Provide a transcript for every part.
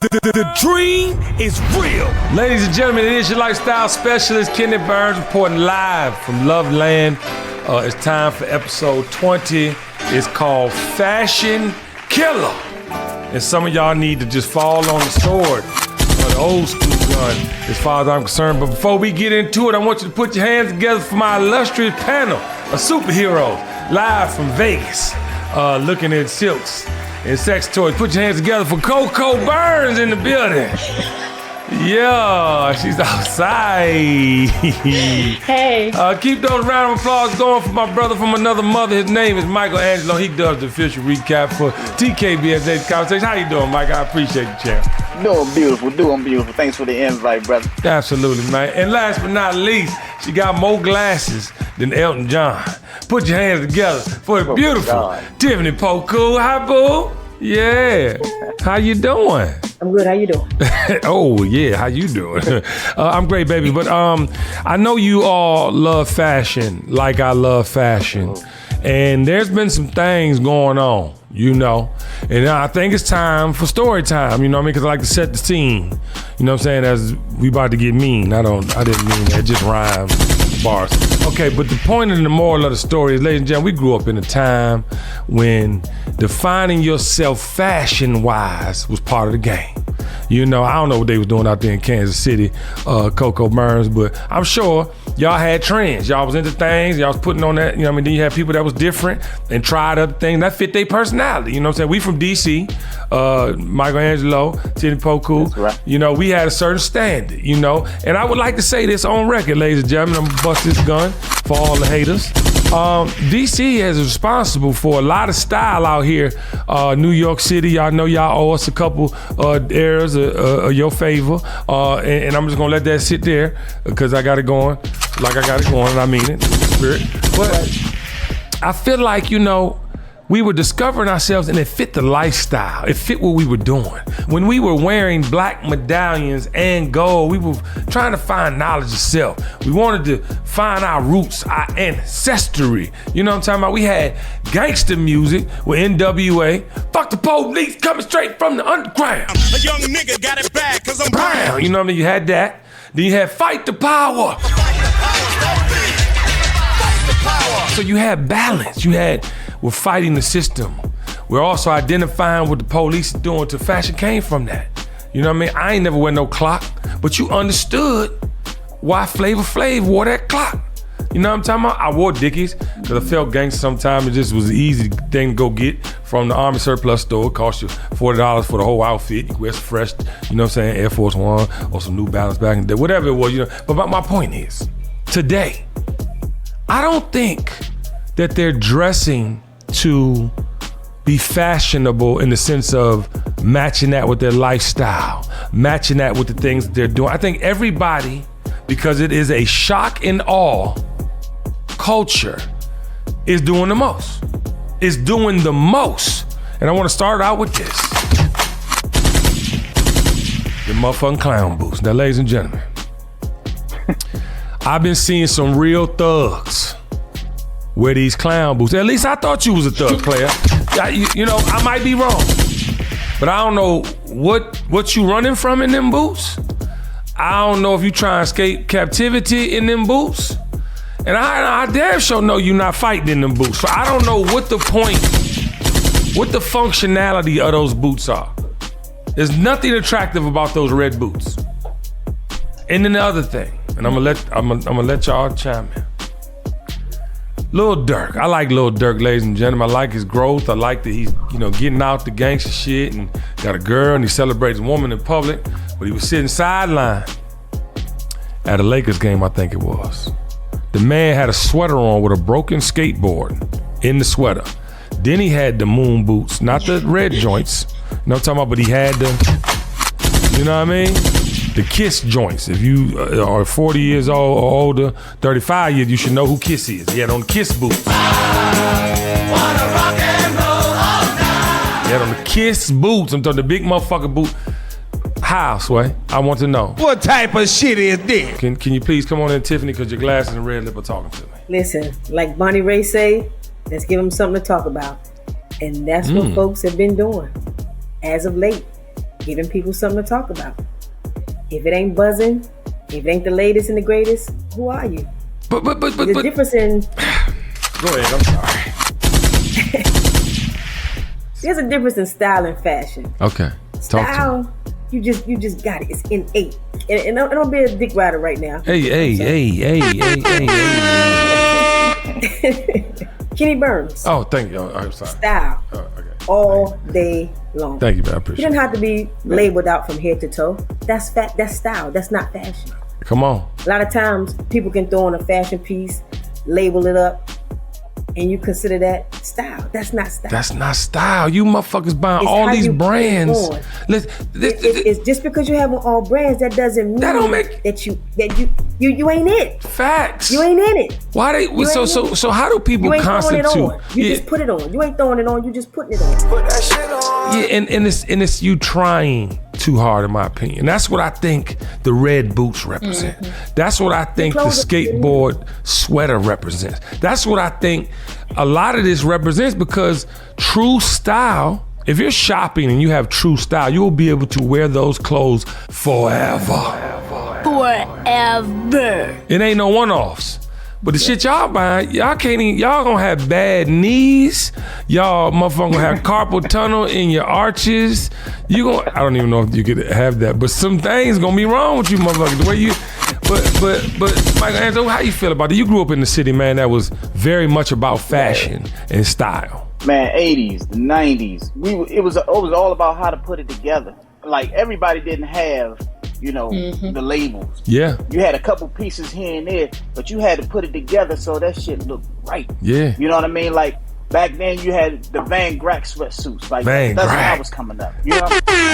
The dream is real. Ladies and gentlemen, it is your lifestyle specialist, Kenny Burns, reporting live from Love Land. It's time for episode 20. It's called Fashion KILLA. And some of y'all need to just fall on the sword or the old school gun as far as I'm concerned. But before we get into it, I want you to put your hands together for my illustrious panel of superheroes live from Vegas, looking at silks and sex toys. Put your hands together for Coco Burns in the building. Yeah, she's outside. Hey. Keep those round of applause going for my brother from another mother. His name is Michael Angelo. He does the official recap for TKBS Conversation. How you doing, Mike? I appreciate you, champ. Doing beautiful. Thanks for the invite, brother. Absolutely, man. And last but not least, she got more glasses than Elton John. Put your hands together for the beautiful Tiffany Poku. Hi, boo. Yeah. How you doing? I'm good. How you doing? Oh, yeah. How you doing? I'm great, baby. But I know you all love fashion like I love fashion. And there's been some things going on, you know. And I think it's time for story time, you know what I mean? Because I like to set the scene. You know what I'm saying? As we about to get mean. I didn't mean that. It just rhymes. Bars. Okay, but the point and the moral of the story is, ladies and gentlemen, we grew up in a time when defining yourself fashion-wise was part of the game. You know, I don't know what they was doing out there in Kansas City, Coco Burns, but I'm sure y'all had trends. Y'all was into things. Y'all was putting on that, you know what I mean? Then you had people that was different and tried other things that fit their personality. You know what I'm saying? We from D.C., Michael Angelo, Tiffany Poku. That's right. You know, we had a certain standard, you know? And I would like to say this on record, ladies and gentlemen. I'm gonna bust this gun for all the haters. DC is responsible for a lot of style out here. New York City, y'all know y'all owe us a couple airs of your favor. And I'm just gonna let that sit there because I got it going like I got it going, and I mean it, in the spirit. But I feel like, you know, we were discovering ourselves and it fit the lifestyle. It fit what we were doing. When we were wearing black medallions and gold, we were trying to find knowledge of self. We wanted to find our roots, our ancestry. You know what I'm talking about? We had gangster music with NWA. Fuck the police, coming straight from the underground. A young nigga got it back cause I'm brown. You know what I mean? You had that. Then you had Fight the Power. So you had balance. You had, we're fighting the system. We're also identifying what the police are doing to fashion came from that. You know what I mean? I ain't never wear no clock, but you understood why Flavor Flav wore that clock. You know what I'm talking about? I wore Dickies because I felt gangster sometimes. It just was an easy thing to go get from the Army Surplus store. It cost you $40 for the whole outfit. You wear some fresh, you know what I'm saying, Air Force One or some New Balance back in the day, whatever it was, you know. But my point is, today, I don't think that they're dressing to be fashionable in the sense of matching that with their lifestyle, matching that with the things that they're doing. I think everybody, because it is a shock and awe culture, is doing the most. Is doing the most. And I want to start out with this. The motherfucking clown boots. Now, ladies and gentlemen, I've been seeing some real thugs wear these clown boots. At least I thought you was a thug player. You know, I might be wrong, but I don't know what you running from in them boots. I don't know if you trying to escape captivity in them boots. And I damn sure know you not fighting in them boots. So I don't know what the point, what the functionality of those boots are. There's nothing attractive about those red boots. And then the other thing, and I'm gonna let y'all chime in. Lil Durk. I like Lil Durk, ladies and gentlemen. I like his growth. I like that he's, you know, getting out the gangster shit and got a girl and he celebrates a woman in public. But he was sitting sideline at a Lakers game, I think it was. The man had a sweater on with a broken skateboard in the sweater. Then he had the moon boots, not the red joints. You know what I'm talking about? But he had the, you know what I mean? The Kiss joints. If you are 40 years old or older, 35 years, you should know who Kiss is. He had on the Kiss boots. He had on the Kiss boots. I'm talking the big motherfucking boot. How, Sway? I want to know. What type of shit is this? Can you please come on in, Tiffany, because your glasses and red lip are talking to me. Listen, like Bonnie Ray say, let's give them something to talk about. And that's what folks have been doing as of late. giving people something to talk about. If it ain't buzzing, if it ain't the latest and the greatest, who are you? But the difference in go ahead, I'm sorry. There's a difference in style and fashion. Okay. Style, you just got it. It's innate. And don't be a dick rider right now. Hey. Kenny Burns. Oh, thank you. Oh, I'm sorry. Style. Oh, okay. All day long. Thank you, man. I appreciate it. You don't have to be labeled out from head to toe. That's style. That's not fashion. Come on. A lot of times people can throw on a fashion piece, label it up, and you consider that style. That's not style. That's not style. You motherfuckers buying It's all how these you brands. put it on. It's just because you have all brands, that doesn't mean That don't make- that you ain't it. Facts. You ain't in it. Why they? So how do people You ain't throwing it constitute? on. You just put it on. You ain't throwing it on. You just putting it on. Put that shit on. Yeah, and it's you trying too hard, in my opinion. That's what I think the red boots represent. That's what I think the skateboard sweater represents. That's what I think a lot of this represents, because true style, if you're shopping and you have true style, you will be able to wear those clothes forever. It ain't no one-offs. But the shit y'all buying, y'all can't even, y'all gonna have bad knees. Y'all motherfucker gonna have carpal tunnel in your arches. You gonna, I don't even know if you could have that, but some things gonna be wrong with you motherfuckers. The way you, but Michael Angelo, how you feel about it? You grew up in the city, man, that was very much about fashion and style. Man, 80s, the 90s, it was all about how to put it together. Like, everybody didn't have, the labels. Yeah. You had a couple pieces here and there, but you had to put it together so that shit looked right. Yeah. You know what I mean? Like, back then you had the Van Grack sweatsuits. Like, Van that's when Grack. I was coming up. You know what I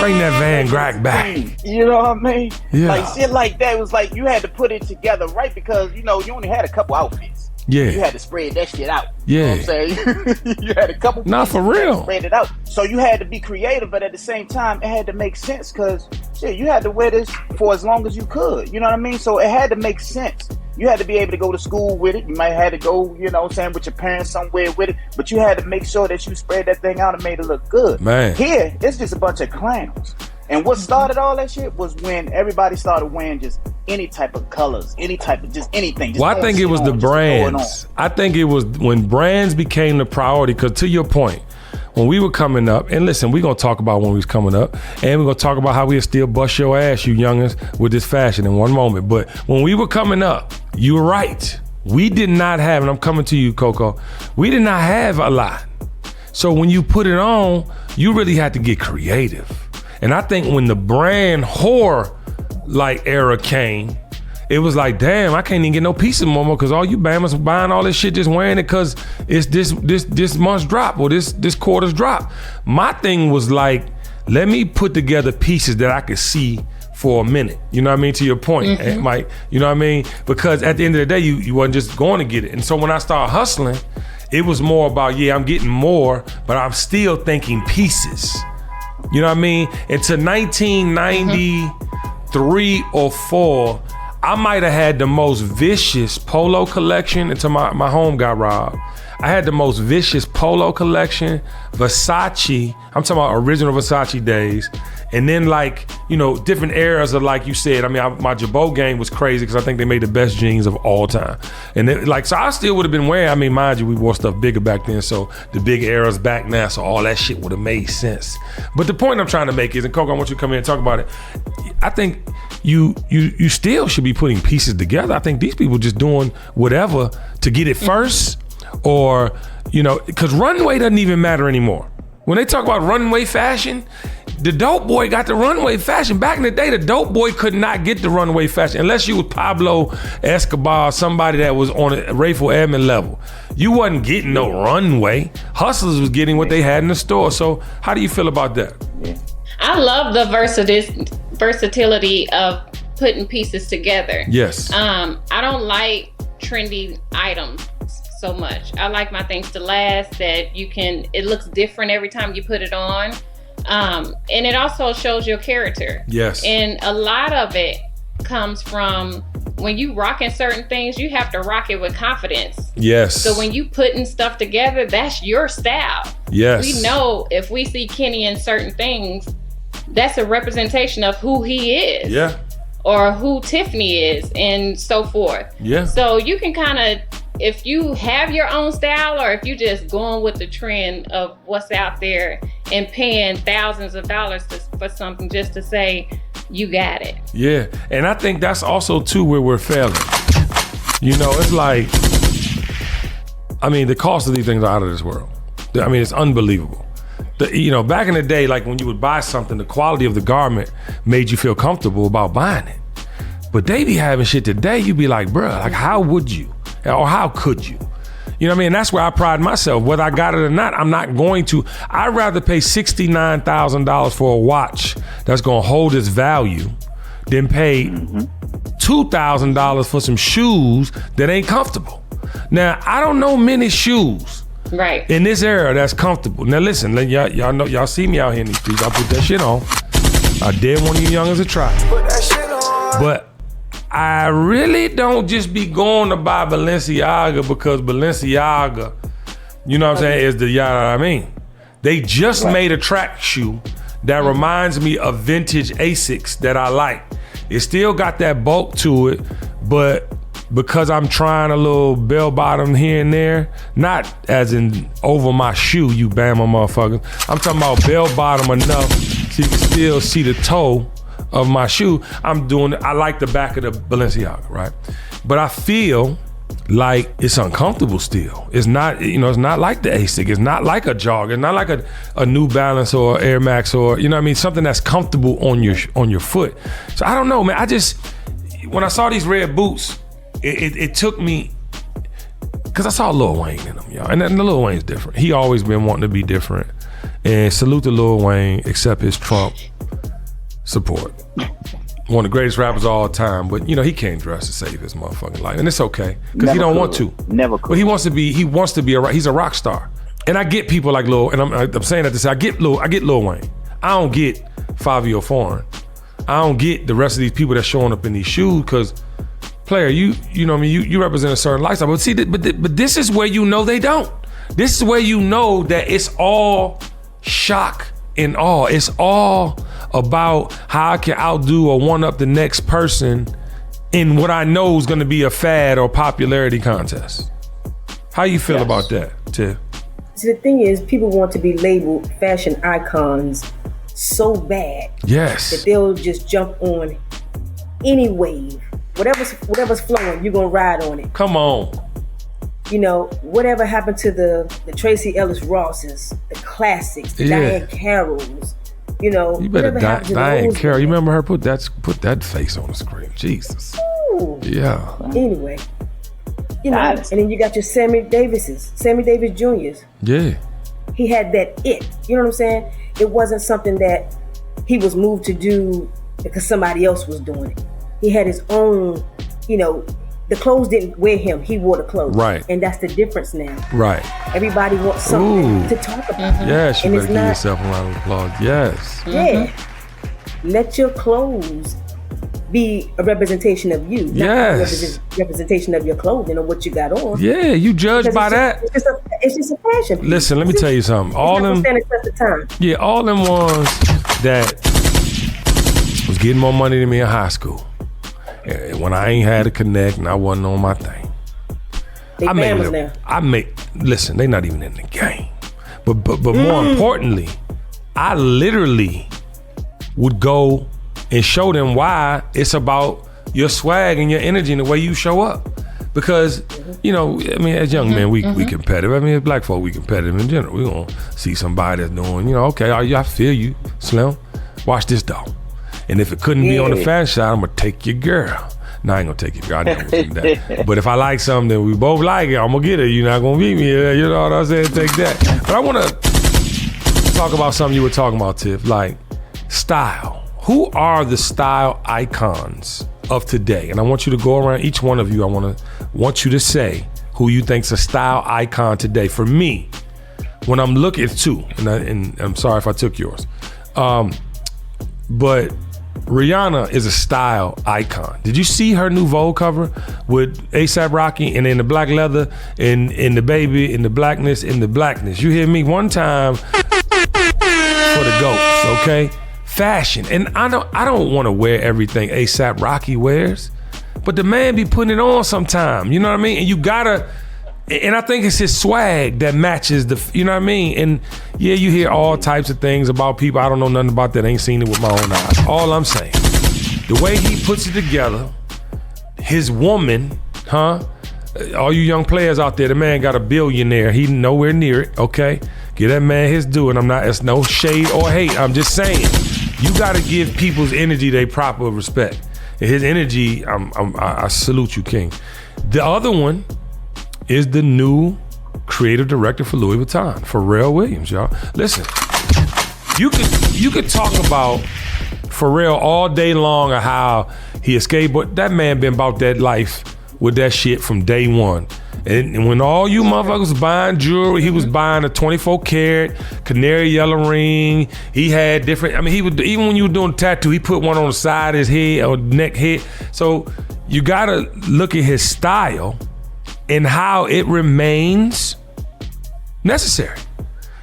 mean? Bring that Van Grack back. You know what I mean? Yeah. Like, shit like that was like, you had to put it together right, because, you only had a couple outfits. Yeah. You had to spread that shit out. Yeah. You know what I'm saying? You had a couple Nah, pieces, for you had to real. spread it out. So you had to be creative, but at the same time, it had to make sense, because shit, you had to wear this for as long as you could. You know what I mean? So it had to make sense. You had to be able to go to school with it. You might have to go, with your parents somewhere with it. But you had to make sure that you spread that thing out and made it look good. Man. Here, it's just a bunch of clowns. And what started all that shit was when everybody started wearing just any type of colors, any type of just anything. Just Well, I think it was the just throwing brands. on. I think it was when brands became the priority, because to your point, when we were coming up, and listen, we're going to talk about when we was coming up, and we're going to talk about how we'll still bust your ass, you youngins, with this fashion in one moment. But when we were coming up, you were right. We did not have, and I'm coming to you, Coco, we did not have a lot. So when you put it on, you really had to get creative. And I think when the brand whore era came, it was like, damn, I can't even get no pieces no more, because all you Bammers are buying all this shit, just wearing it because it's this month's drop or this quarter's drop. My thing was like, let me put together pieces that I could see for a minute. You know what I mean? To your point, Mike, you know what I mean? Because at the end of the day, you wasn't just going to get it. And so when I started hustling, it was more about, I'm getting more, but I'm still thinking pieces. You know what I mean? Into 1993 or 4, I might have had the most vicious polo collection until my home got robbed. I had the most vicious polo collection, Versace. I'm talking about original Versace days. And then different eras of, like you said, my Jabot game was crazy, because I think they made the best jeans of all time. And so I still would have been wearing, mind you, we wore stuff bigger back then, so the big era's back now, so all that shit would have made sense. But the point I'm trying to make is, and Coco, I want you to come in and talk about it, I think you still should be putting pieces together. I think these people just doing whatever to get it first, or, because runway doesn't even matter anymore. When they talk about runway fashion, the dope boy got the runway fashion. Back in the day, the dope boy could not get the runway fashion unless you was Pablo Escobar, somebody that was on a Rayful Edmond level. You wasn't getting no runway. Hustlers was getting what they had in the store. So how do you feel about that? I love the versatility of putting pieces together. Yes. I don't like trendy items so much. I like my things to last, that it looks different every time you put it on. And it also shows your character. Yes. And a lot of it comes from when you rocking certain things, you have to rock it with confidence. Yes. So when you putting stuff together, that's your style. Yes. We know if we see Kenny in certain things, that's a representation of who he is. Yeah. Or who Tiffany is, and so forth. Yeah. So you can kind of, if you have your own style, or if you just going with the trend of what's out there and paying thousands of dollars for something just to say you got it. Yeah, and I think that's also too where we're failing. You know, it's like, I mean, the cost of these things are out of this world. I mean, it's unbelievable. You know, back in the day, like when you would buy something, the quality of the garment made you feel comfortable about buying it. But they be having shit today, you be like, bruh, like how would you? Or how could you? You know what I mean? And that's where I pride myself. Whether I got it or not, I'm not going to. I'd rather pay $69,000 for a watch that's gonna hold its value than pay $2,000 for some shoes that ain't comfortable. Now, I don't know many shoes Right. in this era that's comfortable. Now listen, y'all know, y'all see me out here in these streets. I put that shit on. I dare one of you youngins to try. Put that shit on. But I really don't just be going to buy Balenciaga because Balenciaga, you know what I'm saying, is the I mean. They just made a track shoe that reminds me of vintage Asics that I like. It still got that bulk to it, but because I'm trying a little bell bottom here and there, not as in over my shoe, you Bama motherfuckers. I'm talking about bell bottom enough so you can still see the toe of my shoe. I like the back of the Balenciaga, right? But I feel like it's uncomfortable still. It's not, you know, it's not like the ASIC. It's not like a jog. It's not like a New Balance or Air Max or, you know what I mean, something that's comfortable on your foot. So I don't know, man. When I saw these red boots, it took me, because I saw Lil Wayne in them, y'all. And Lil Wayne's different. He always been wanting to be different. And salute to Lil Wayne, accept his Trump support. One of the greatest rappers of all time, but you know, he can't dress to save his motherfucking life. And it's okay, because he don't want to. Never could. But he wants to be he's a rock star. And I get people like Lil, and I'm saying that to say, I get Lil Wayne. I don't get Fabio Foreign. I don't get the rest of these people that's showing up in these shoes, because player, you know what I mean, you represent a certain lifestyle. But see, but this is where you know they don't. This is where you know that it's all shock and awe. It's all about how I can outdo or one up the next person in what I know is gonna be a fad or popularity contest. How you feel about that, Tiff? See, the thing is, people want to be labeled fashion icons so bad that they'll just jump on any wave. Whatever's flowing, you're gonna ride on it. Come on. You know, whatever happened to the Tracy Ellis Rosses, the classics, the Diane Carrolls, you know. You better Diane Carroll. You remember her? Put that face on the screen. Jesus. Ooh. Yeah. Anyway, you know, and then you got your Sammy Davis Juniors. Yeah. He had that it. You know what I'm saying? It wasn't something that he was moved to do because somebody else was doing it. He had his own, you know, the clothes didn't wear him, he wore the clothes. Right. And that's the difference now. Right. Everybody wants something to talk about. Yes, you better give yourself a round of applause. Yes. Yeah. Let your clothes be a representation of you. Yes. Not a representation of your clothing or what you got on. Yeah, you judge by that. It's just a fashion piece. Listen, let me tell you something. All them ones that was getting more money than me in high school. And when I ain't had a connect and I wasn't on my thing. Listen, they not even in the game. But more importantly, I literally would go and show them why it's about your swag and your energy and the way you show up. Because, you know, I mean, as young men, we competitive. I mean, as black folk, we competitive in general. We gonna see somebody that's doing, you know, okay, I feel you, Slim. Watch this though. And if it couldn't be on the fashion side, I'm gonna take your girl. No, I ain't gonna take your girl. I never do that. But if I like something that we both like it, I'm gonna get it. You're not gonna beat me. You know what I'm saying? Take that. But I wanna talk about something you were talking about, Tiff, like style. Who are the style icons of today? And I want you to go around each one of you. I want you to say who you think's a style icon today. For me, when I'm looking, it's two, and I'm sorry if I took yours. But Rihanna is a style icon. Did you see her new Vogue cover with A$AP Rocky and in the black leather and in the baby, in the blackness, in the blackness? You hear me? One time for the GOATs, okay? fashion. And I don't want to wear everything A$AP Rocky wears, but the man be putting it on sometime. You know what I mean? And you gotta. And I think it's his swag that matches the, you know what I mean? And yeah, you hear all types of things about people. I don't know nothing about that. I ain't seen it with my own eyes. All I'm saying, the way he puts it together, his woman, all you young players out there, the man got a billionaire. He nowhere near it, okay? Give that man his due, and it's no shade or hate. I'm just saying, you gotta give people's energy their proper respect. And his energy, I salute you, King. The other one is the new creative director for Louis Vuitton, Pharrell Williams, y'all. Listen, you could talk about Pharrell all day long of how he escaped, but that man been about that life with that shit from day one. And when all you motherfuckers was buying jewelry, he was buying a 24 karat canary yellow ring. He had different, I mean, he would, even when you were doing tattoo, he put one on the side of his head or neck head. So you gotta look at his style and how it remains necessary.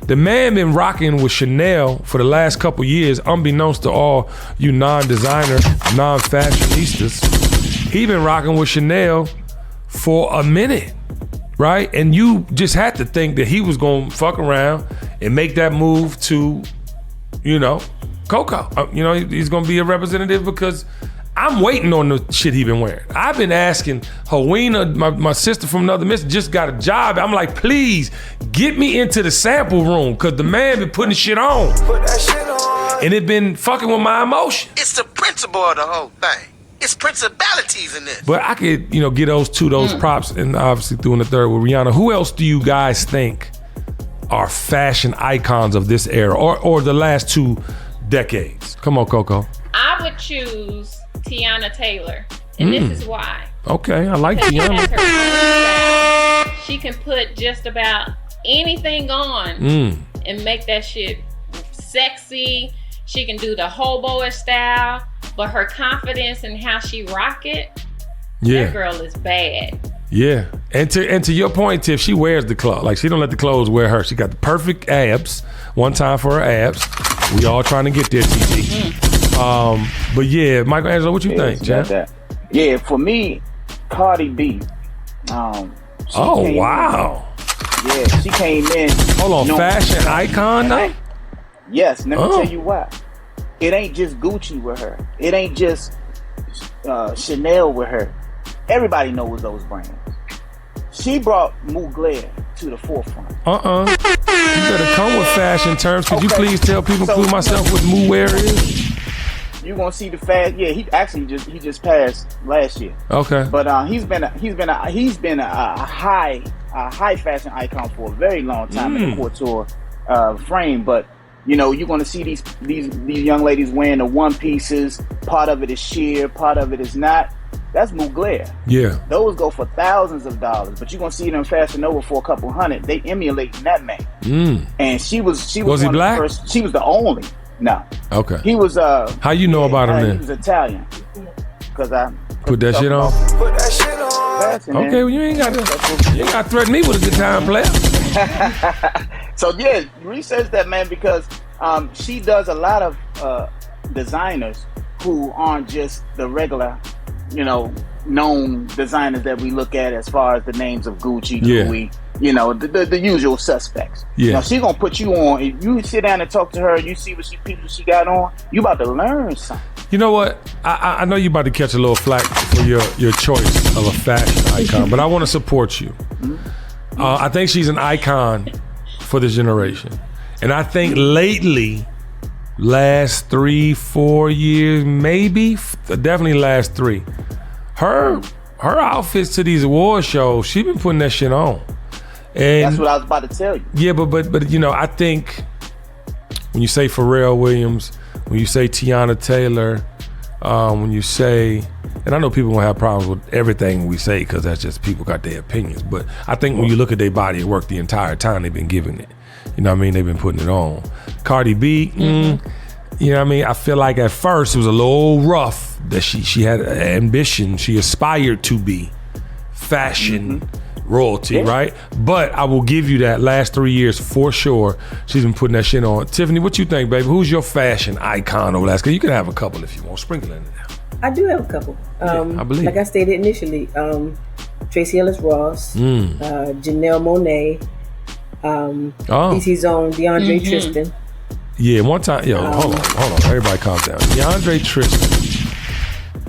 The man been rocking with Chanel for the last couple years, unbeknownst to all you non-designer, non-fashionistas. He been rocking with Chanel for a minute, right? And you just had to think that he was gonna fuck around and make that move to, Coco. He's gonna be a representative because I'm waiting on the shit he been wearing. I've been asking Howena, my sister from another miss, just got a job. I'm like, please get me into the sample room because the man been putting shit on. Put that shit on. And it been fucking with my emotion. It's the principle of the whole thing. It's principalities in this. But I could, get those props, and obviously through in the third with Rihanna. Who else do you guys think are fashion icons of this era or the last 2 decades? Come on, Coco. I would choose Tiana Taylor, and this is why. Okay, I like Because she Tiana. has her own style. She can put just about anything on and make that shit sexy. She can do the hobo-ish style, but her confidence and how she rock it, that girl is bad. Yeah, and to your point, Tiff, she wears the clothes. Like, she don't let the clothes wear her. She got the perfect abs. One time for her abs. We all trying to get there, TT. But yeah, Michael Angelo, what you think, Jeff? Yeah, for me, Cardi B. Wow. She came in. Hold on, fashion icon though? Yes, let me tell you why. It ain't just Gucci with her. It ain't just Chanel with her. Everybody knows those brands. She brought Mugler to the forefront. You better come with fashion terms. Could you please tell people, including myself, what Mugler is? You're gonna see the fast. Yeah, he just passed last year. Okay. But he's been a high fashion icon for a very long time in the couture frame. But you're gonna see these young ladies wearing the one pieces. Part of it is sheer, part of it is not. That's Mugler. Yeah. Those go for thousands of dollars, but you're gonna see them Fashion Nova for a couple hundred. They emulating that man. And she was he black? First, she was the only. No. Okay. He was how you know about him then? He was Italian. Cause I put that shit on. Put that shit on. Fashion, okay, well, you ain't got to threaten me with a good time, player. So yeah, research that, man, because she does a lot of designers who aren't just the regular, known designers that we look at as far as the names of Gucci, Louis, the usual suspects. Yeah. She's gonna put you on. If you sit down and talk to her, you see what she got on, you about to learn something. You know what? I know you about to catch a little flack for your choice of a fashion icon, but I want to support you. I think she's an icon for this generation. And I think lately, last 3-4 years, maybe, definitely last 3, her outfits to these award shows, she been putting that shit on. And that's what I was about to tell you. Yeah, but I think when you say Pharrell Williams, when you say Tiana Taylor, when you say, and I know people won't have problems with everything we say because that's just people got their opinions, but I think when you look at their body of work the entire time they've been giving it, you know what I mean, they've been putting it on. Cardi B, you know what I mean, I feel like at first it was a little rough that she had ambition, she aspired to be fashion, royalty, right? But I will give you that last 3 years for sure. She's been putting that shit on. Tiffany, what you think, baby? Who's your fashion icon over the last? You can have a couple if you want. Sprinkle in there. I do have a couple. I believe. Like I stated initially, Tracy Ellis Ross, Janelle Monáe, DC's own DeAndre Tristan. Yeah, one time, hold on. Everybody calm down. DeAndre Tristan.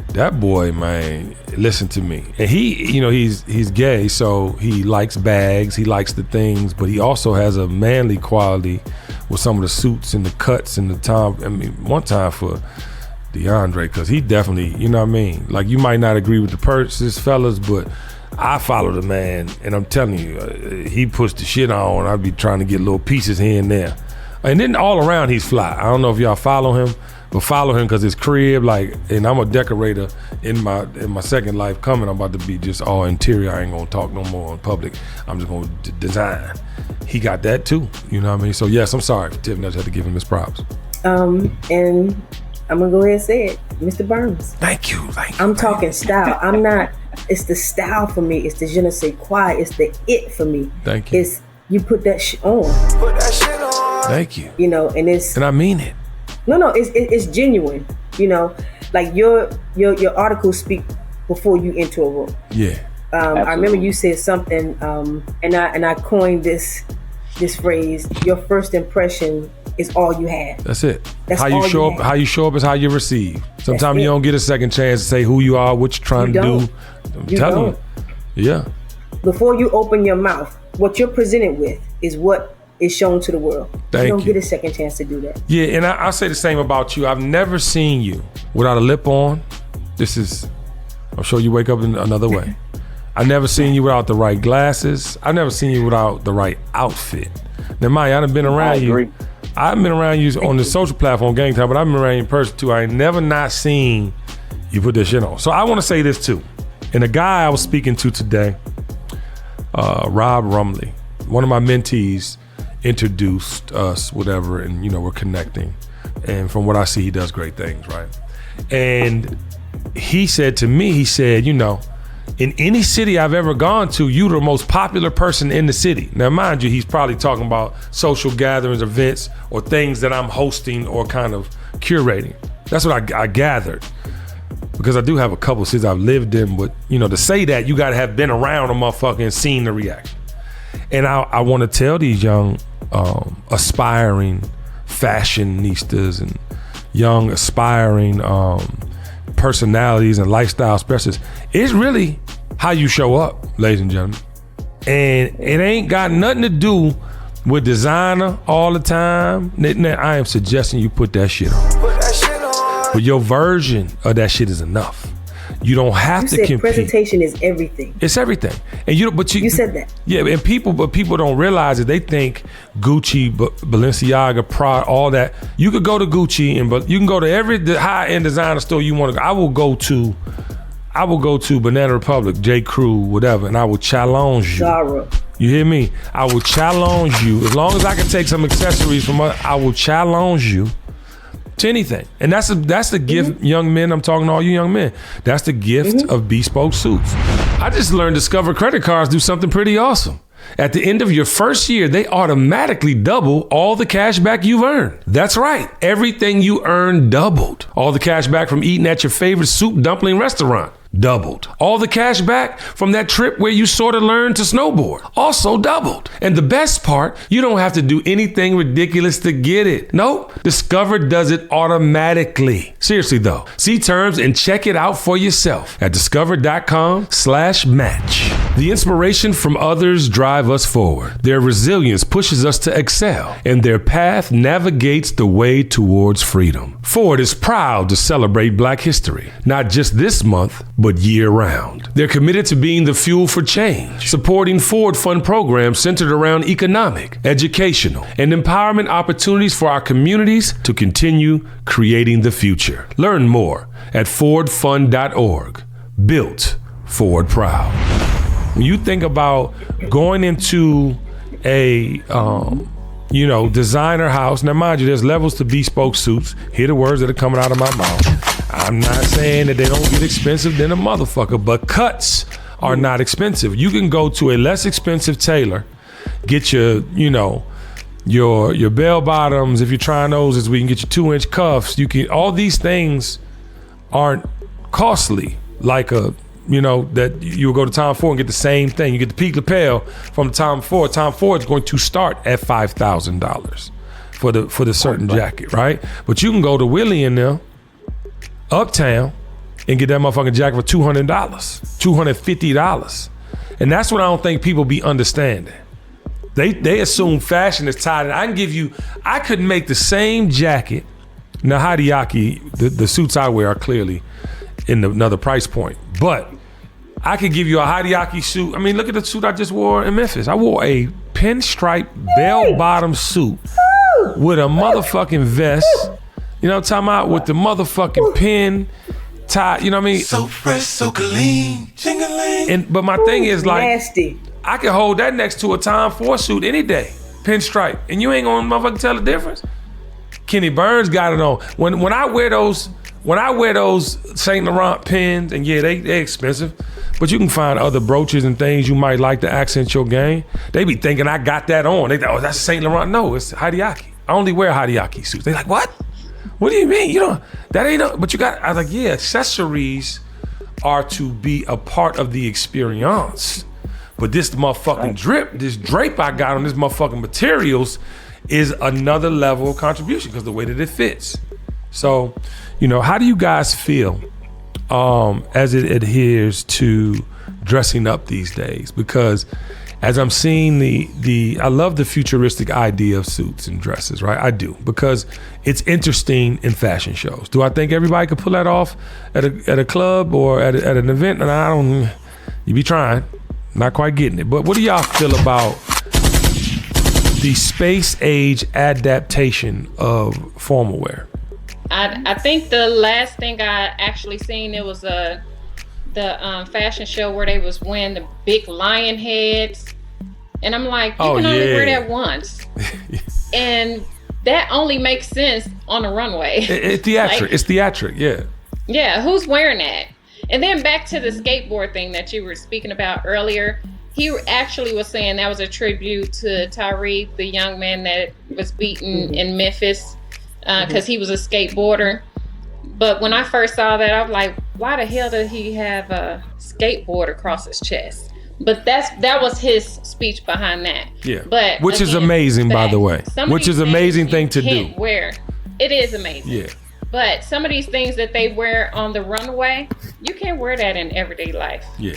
That boy, man, listen to me. And he's gay, so he likes bags, he likes the things, but he also has a manly quality with some of the suits and the cuts and the time. I mean, one time for DeAndre, because he definitely, you know what I mean? Like, you might not agree with the purchases, fellas, but I follow the man, and I'm telling you, he puts the shit on. I'd be trying to get little pieces here and there. And then all around, he's fly. I don't know if y'all follow him, but follow him because his crib, like, and I'm a decorator in my second life coming. I'm about to be just all interior. I ain't gonna talk no more in public. I'm just gonna design. He got that too, you know what I mean? So yes, I'm sorry for Tiffany. I just had to give him his props. And I'm gonna go ahead and say it, Mr. Burns. Thank you. I'm talking style. I'm not. It's the style for me. It's the je ne sais quoi. It's the it for me. Thank you. It's you put that shit on. Put that shit on. Thank you. You know, and I mean it. No, it's genuine. You know, like your articles speak before you enter a room. Yeah. I remember you said something, and I coined this phrase. Your first impression is all you have. That's it. That's how you all show you up. have. How you show up is how you receive. Sometimes you don't get a second chance to say who you are, what you're trying to do. I'm telling you. Yeah. Before you open your mouth, what you're presented with is what is shown to the world. You don't get a second chance to do that. Yeah, and I'll say the same about you. I've never seen you without a lip on. I'm sure you wake up in another way. I've never seen you without the right glasses. I've never seen you without the right outfit. Now, Maya, I've been around you. I've been around you on the social platform, Gang Time, but I've been around you in person too. I ain't never not seen you put this shit on. So I want to say this too. And the guy I was speaking to today, Rob Rumley, one of my mentees, introduced us, whatever, and we're connecting. And from what I see, he does great things, right? And he said to me, in any city I've ever gone to, you're the most popular person in the city. Now, mind you, he's probably talking about social gatherings, events, or things that I'm hosting or kind of curating. That's what I gathered. Because I do have a couple cities I've lived in, but to say that, you gotta have been around a motherfucker and seen the reaction. And I want to tell these young aspiring fashionistas and young aspiring personalities and lifestyle specialists, it's really how you show up, ladies and gentlemen. And it ain't got nothing to do with designer all the time. I am suggesting you put that shit on. Put that shit on. But your version of that shit is enough. You don't have to compete. Presentation is everything. It's everything. And you said that. Yeah, and people don't realize it. They think Gucci, Balenciaga, Prada, all that. You could go to Gucci but you can go to every high-end designer store you want to go. I will go to Banana Republic, J. Crew, whatever, and I will challenge you. Zara. You hear me? I will challenge you. As long as I can take some accessories from I will challenge you to anything. And that's the gift, young men. I'm talking to all you young men. That's the gift of bespoke suits. I just learned Discover credit cards do something pretty awesome. At the end of your first year, they automatically double all the cash back you've earned. That's right. Everything you earned doubled. All the cash back from eating at your favorite soup dumpling restaurant doubled. All the cash back from that trip where you sort of learned to snowboard also doubled. And the best part, you don't have to do anything ridiculous to get it. Nope. Discover does it automatically. Seriously though, see terms and check it out for yourself at discover.com/match. The inspiration from others drive us forward. Their resilience pushes us to excel, and their path navigates the way towards freedom. Ford is proud to celebrate Black history, not just this month, but year-round. They're committed to being the fuel for change, supporting Ford Fund programs centered around economic, educational, and empowerment opportunities for our communities to continue creating the future. Learn more at fordfund.org. Built Ford Proud. When you think about going into a designer house, now mind you, there's levels to bespoke suits. Hear the words that are coming out of my mouth. I'm not saying that they don't get expensive than a motherfucker, but cuts are not expensive. You can go to a less expensive tailor, get your, you know, your bell bottoms. If you're trying those, is we can get you 2-inch cuffs. You can, all these things aren't costly like a, you know, that you'll go to Tom Ford and get the same thing. You get the peak lapel from Tom Ford. Tom Ford is going to start at $5,000 for the certain jacket, right? But you can go to Willie and them uptown and get that motherfucking jacket for $200, $250. And that's what I don't think people be understanding. They assume fashion is tied. I could make the same jacket. Now Hideaki, the suits I wear are clearly in another price point. But I could give you a Hideaki suit. I mean, look at the suit I just wore in Memphis. I wore a pinstripe bell-bottom suit with a motherfucking vest. You know what I'm talking about? With the motherfucking pin tie. You know what I mean? So fresh, so clean. But my thing is like, nasty. I can hold that next to a Tom Ford suit any day, pinstripe, and you ain't gonna motherfucking tell the difference. Kenny Burns got it on. When I wear those Saint Laurent pins, and yeah, they expensive, but you can find other brooches and things you might like to accent your game. They be thinking I got that on. They think, oh, that's Saint Laurent. No, it's Hideaki. I only wear Hideaki suits. They like, what? What do you mean? You know, that ain't no, but you got, I was like, yeah, accessories are to be a part of the experience. But this motherfucking this drape I got on this motherfucking materials is another level of contribution because the way that it fits. So, you know, how do you guys feel as it adheres to dressing up these days? Because as I'm seeing I love the futuristic idea of suits and dresses, right? I do, because it's interesting in fashion shows. Do I think everybody could pull that off at a club or at an event? And I don't, you be trying, not quite getting it. But what do y'all feel about the space age adaptation of formal wear? I think the last thing I actually seen, it was the fashion show where they was wearing the big lion heads, and I'm like, you can only wear that once, and that only makes sense on a runway. It's theatric, yeah. Yeah, who's wearing that? And then back to the skateboard thing that you were speaking about earlier. He actually was saying that was a tribute to Tyreek, the young man that was beaten in Memphis, because he was a skateboarder. But when I first saw that, I was like, why the hell did he have a skateboard across his chest? But that was his speech behind that. Yeah. But which is amazing, by the way. Which is an amazing thing to do. It is amazing. Yeah. But some of these things that they wear on the runway, you can't wear that in everyday life. Yeah.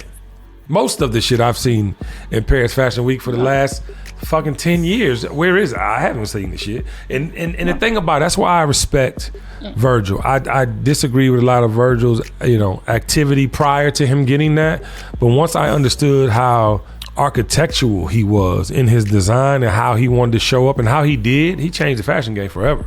Most of the shit I've seen in Paris Fashion Week for the last fucking 10 years, where is it? I haven't seen the shit. And the thing about it, that's why I respect Virgil. I disagree with a lot of Virgil's, you know, activity prior to him getting that. But once I understood how architectural he was in his design and how he wanted to show up and how he changed the fashion game forever.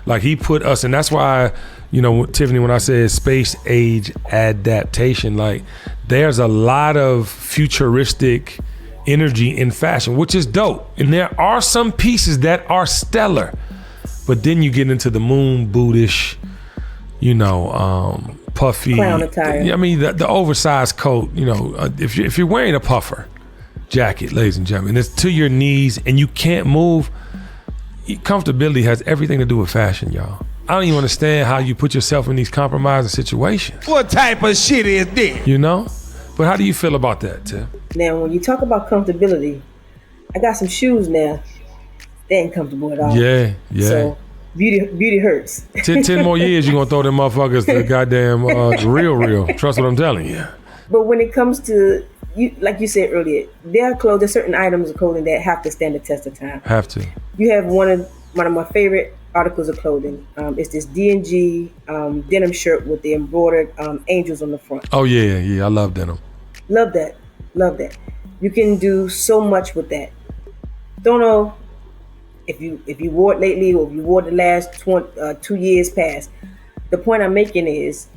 Like he put us, and that's why, you know, Tiffany, when I said space age adaptation, like there's a lot of futuristic energy in fashion, which is dope. And there are some pieces that are stellar, but then you get into the moon bootish, you know, puffy. Clown attire. I mean, the oversized coat, you know, if you're wearing a puffer jacket, ladies and gentlemen, it's to your knees and you can't move. Comfortability has everything to do with fashion, y'all. I don't even understand how you put yourself in these compromising situations. What type of shit is this? You know? But how do you feel about that, Tim? Now, when you talk about comfortability, I got some shoes now. They ain't comfortable at all. Yeah. So beauty hurts. 10 more years, you're going to throw them motherfuckers to goddamn real. Trust what I'm telling you. But when it comes to, like you said earlier, there's certain items of clothing that have to stand the test of time. Have to. You have one of my favorite articles of clothing. It's this D&G denim shirt with the embroidered angels on the front. Oh yeah, I love denim. Love that. You can do so much with that. Don't know if you wore it lately or if you wore it the last 2 years past. The point I'm making is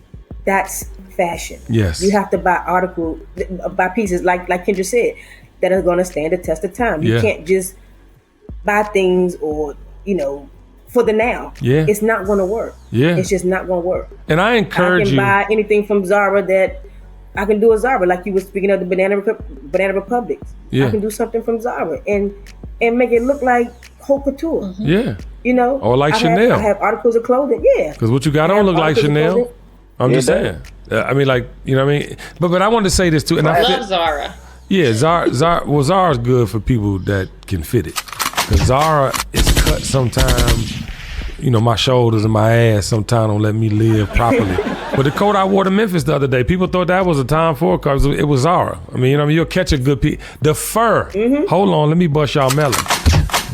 that's fashion. Yes. You have to buy pieces like Kendra said that are going to stand the test of time. You can't just buy things or, you know, for the now. Yeah. It's not going to work. Yeah. It's just not going to work. And I encourage you. I can buy anything from Zara that I can do a Zara, like you were speaking of the Banana Republics. Yeah. I can do something from Zara and make it look like haute couture. Yeah. You know? Or like Chanel. I have articles of clothing, yeah. Because what you got on look like Chanel. I'm just saying. I mean, like, you know what I mean? But I wanted to say this too. And I love Zara. Yeah, Zara's good for people that can fit it. Because Zara is cut sometimes. You know, my shoulders and my ass sometimes don't let me live properly. But the coat I wore to Memphis the other day, people thought that was a Tom Ford car. It was Zara. I mean, you know what I mean? You'll catch a good piece. The fur. Hold on, let me bust y'all melon.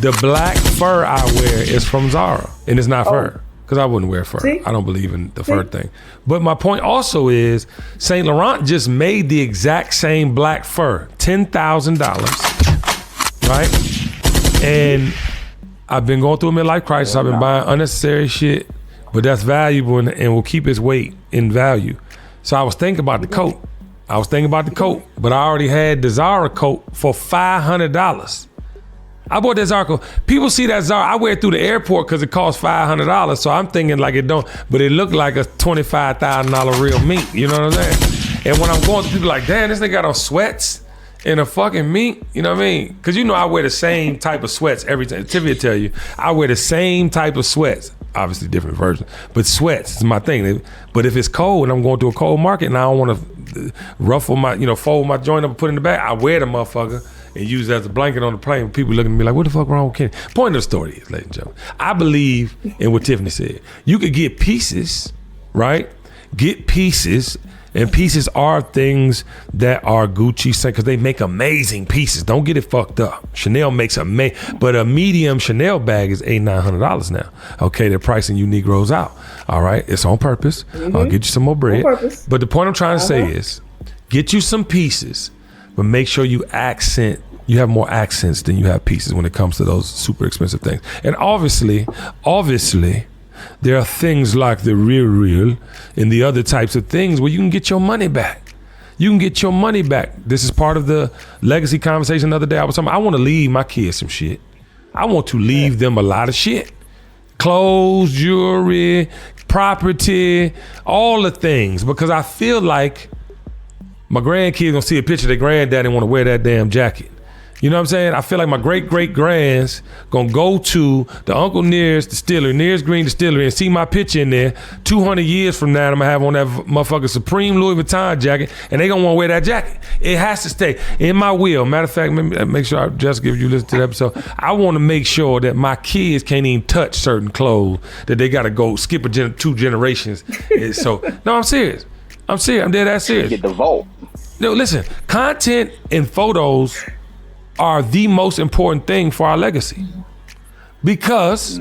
The black fur I wear is from Zara. And it's not fur. Because I wouldn't wear fur. See? I don't believe in the fur thing. But my point also is Saint Laurent just made the exact same black fur. $10,000. Right? And I've been going through a midlife crisis. I've been buying unnecessary shit, but that's valuable and will keep its weight in value. So I was thinking about the coat. But I already had the Zara coat for $500. I bought that Zara coat. People see that Zara. I wear it through the airport because it costs $500. So I'm thinking like it don't, but it looked like a $25,000 real mink. You know what I'm saying? And when I'm going to people like, damn, this nigga got on sweats and a fucking mink, you know what I mean? Because you know I wear the same type of sweats every time. Tiffany will tell you, I wear the same type of sweats. Obviously different versions, but sweats is my thing. But if it's cold and I'm going to a cold market and I don't want to ruffle my, fold my joint up and put it in the back, I wear the motherfucker and use it as a blanket on the plane. People looking at me like, what the fuck wrong with Kenny? Point of the story is, ladies and gentlemen, I believe in what Tiffany said. You could get pieces, right? Get pieces. And pieces are things that are Gucci, because they make amazing pieces. Don't get it fucked up. Chanel makes but a medium Chanel bag is $800-900 now. Okay, they're pricing you Negroes out. All right, it's on purpose. I'll get you some more bread. On purpose. But the point I'm trying to say is, get you some pieces, but make sure you have more accents than you have pieces when it comes to those super expensive things. And obviously, there are things like the real and the other types of things where you can get your money back. This is part of the legacy conversation the other day. I was talking about, I want to leave my kids some shit. I want to leave them a lot of shit. Clothes, jewelry, property, all the things. Because I feel like my grandkids gonna see a picture of their granddaddy and want to wear that damn jacket. You know what I'm saying? I feel like my great-great-grands gonna go to the Uncle Nearest distillery, Nearest Green Distillery, and see my picture in there. 200 years from now, I'm gonna have on that motherfucking Supreme Louis Vuitton jacket, and they gonna wanna wear that jacket. It has to stay in my will. Matter of fact, make sure, Jessica, if you listen to the episode, I wanna make sure that my kids can't even touch certain clothes, that they gotta go skip 2 generations. So, no, I'm serious. I'm dead ass serious. Get the vault. No, listen, content and photos are the most important thing for our legacy, because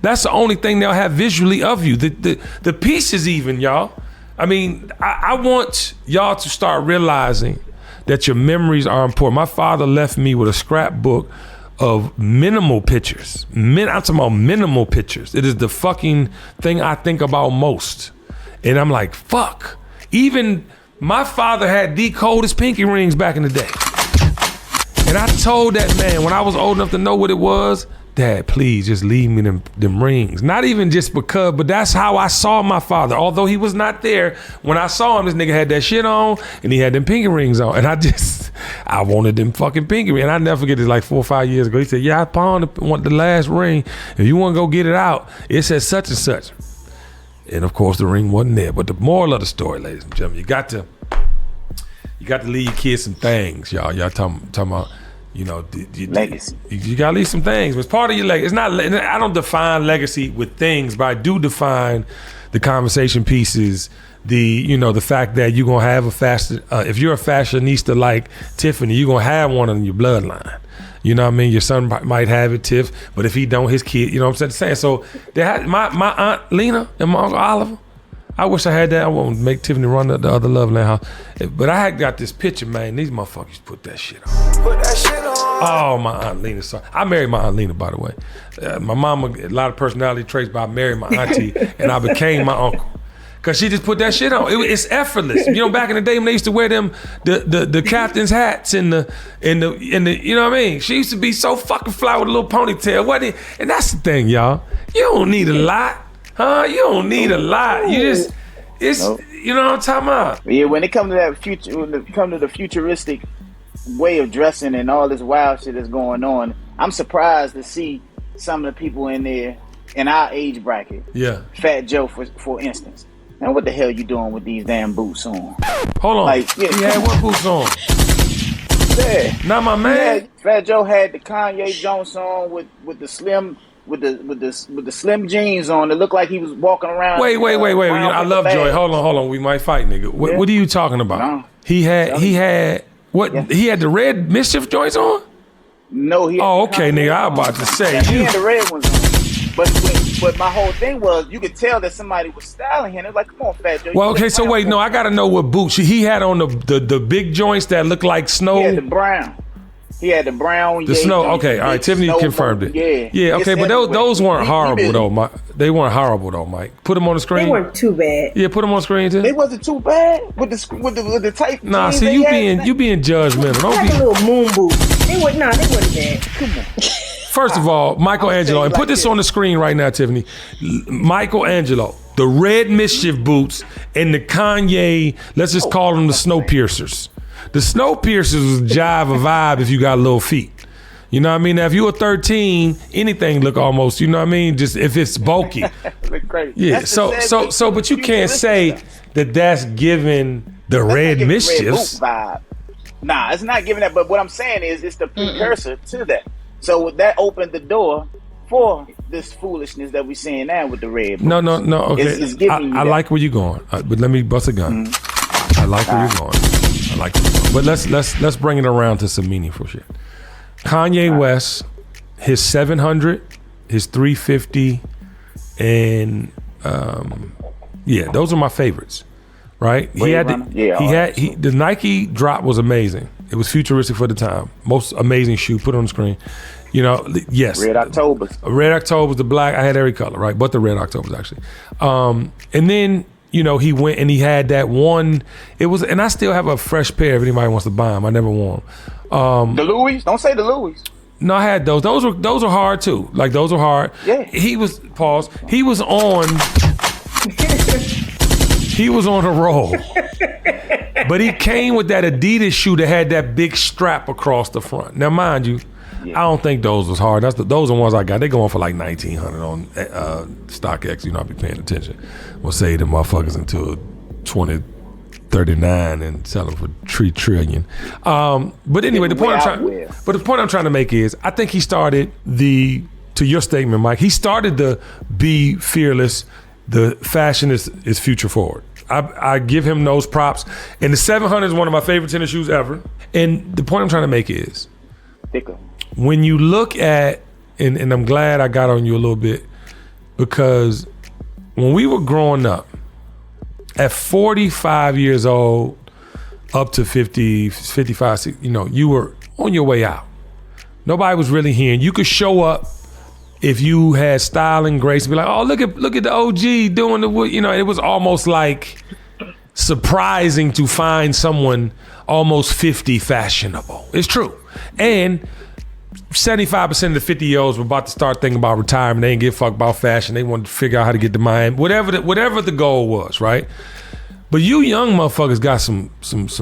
that's the only thing they'll have visually of you. The pieces, even, y'all. I mean, I want y'all to start realizing that your memories are important. My father left me with a scrapbook of minimal pictures. I'm talking about minimal pictures. It is the fucking thing I think about most. And I'm like, fuck. Even my father had the coldest pinky rings back in the day. And I told that man when I was old enough to know what it was, Dad, please just leave me them rings. Not even just because, but that's how I saw my father. Although he was not there, when I saw him, this nigga had that shit on and he had them pinky rings on. And I wanted them fucking pinky rings. And I never forget this, like 4 or 5 years ago. He said, yeah, I pawned the last ring. If you want to go get it out, it says such and such. And of course the ring wasn't there. But the moral of the story, ladies and gentlemen, you got to leave your kids some things, y'all. Y'all talking about, legacy. You gotta leave some things. It's part of your legacy. It's not. I don't define legacy with things, but I do define the conversation pieces. The fact that you're gonna have if you're a fashionista like Tiffany, you're gonna have one in your bloodline. You know what I mean? Your son might have it, Tiff, but if he don't, his kid. You know what I'm saying? So my aunt Lena and my uncle Oliver. I wish I had that. I won't make Tiffany run the other Loveland house. But I had got this picture, man. These motherfuckers put that shit on. Oh, my Aunt Lena. So I married my Aunt Lena, by the way. My mama, a lot of personality traits, but I married my auntie and I became my uncle. Cause she just put that shit on. It's effortless. Back in the day when they used to wear them the captain's hats and the you know what I mean? She used to be so fucking fly with a little ponytail, wasn't it? And that's the thing, y'all. You don't need a lot. You don't need a lot. You just, You know what I'm talking about? Yeah, when it comes to that future, when it comes to the futuristic way of dressing and all this wild shit that's going on, I'm surprised to see some of the people in there in our age bracket. Yeah. Fat Joe, for instance. Man, what the hell you doing with these damn boots on? Hold on. Like, yeah, he had what boots on? Yeah. Not my man. Yeah, Fat Joe had the Kanye Jones on with the slim with the slim jeans on. It looked like he was walking around. Wait. I love Joy. Hold on. We might fight, nigga. What are you talking about? No. He had what? Yeah. He had the red mischief joints on? No, he. Oh, okay, nigga. I was about to say. Yeah, he had the red ones on. But my whole thing was, you could tell that somebody was styling him. It was like, come on, Fat Joe. Well, okay, so wait, no, I gotta know what boots he had on the big joints that look like snow. He had the brown. He had the brown. The snow. Okay, all right. Tiffany confirmed it. Yeah. Okay, but those weren't horrible though, Mike. They weren't horrible though, Mike. Put them on the screen. They weren't too bad. Yeah, put them on the screen too. They wasn't too bad with the type. Nah, jeans see, they had. you being judgmental. Don't Like be. a little moon boot. They wasn't bad. Come on. First of all, Michelangelo, and put this on the screen right now, Tiffany. Michelangelo, the red mischief boots and the Kanye, let's just call them the snow piercers. The snow piercers was jive a vibe if you got little feet. You know what I mean? Now, if you were 13, anything look almost, you know what I mean? Just if it's bulky. Look crazy. Yeah, That's so, but you can't say that that's giving the red mischiefs. Red boot vibe. Nah, it's not giving that. But what I'm saying is, it's the precursor to that. So that opened the door for this foolishness that we're seeing now with the red boots. No. Okay, It's giving you I that. like where you're going, but let me bust a gun. I like where you're going. But let's bring it around to some meaningful shit. Kanye West, his 700, his 350, and those are my favorites. Right? The Nike drop was amazing. It was futuristic for the time. Most amazing shoe. Put it on the screen. You know, yes. Red October. Red October, the black. I had every color, right? But the Red Octobers actually. And then, you know, he went and he had that one. It was, and I still have a fresh pair if anybody wants to buy them. I never wore them. The Louis? Don't say the Louis. No, I had those. Those were hard too. Like those were hard. Yeah. He was on. He was on a roll. But he came with that Adidas shoe that had that big strap across the front. Now, mind you, I don't think those was hard. Those are the ones I got. They go on for like $1,900 on StockX. You know, I be paying attention. We'll say them motherfuckers into 2039 and sell them for $3 trillion. But anyway, the point I'm trying to make is, I think he started to your statement, Mike. He started the be fearless. The fashion is future forward. I give him those props. And the 700 is one of my favorite tennis shoes ever. And the point I'm trying to make is, when you look at, and I'm glad I got on you a little bit, because when we were growing up, at 45 years old, up to 50, 55, 60, you know, you were on your way out. Nobody was really hearing. You could show up if you had style and grace and be like, oh, look at the OG doing the, you know, it was almost like surprising to find someone almost 50 fashionable. It's true. And 75% of the 50-year-olds were about to start thinking about retirement. They didn't give a fuck about fashion. They wanted to figure out how to get to Miami, whatever the goal was, right? But you young motherfuckers got some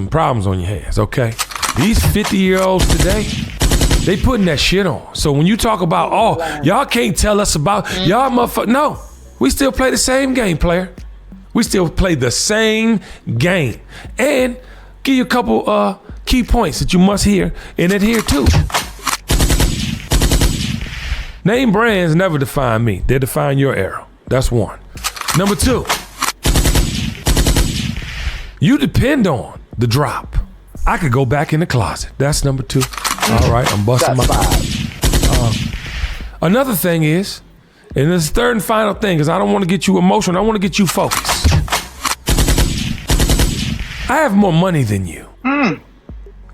problems on your hands, okay? These 50-year-olds today, they putting that shit on. So when you talk about, y'all can't tell us about, y'all motherfuckers, no. We still play the same game, player. We still play the same game. And give you a couple key points that you must hear and adhere to. Name brands never define me. They define your era. That's one. Number two, you depend on the drop. I could go back in the closet. That's number two. All right, I'm busting my another thing is, and this third and final thing is, I don't want to get you emotional. I want to get you focused. I have more money than you.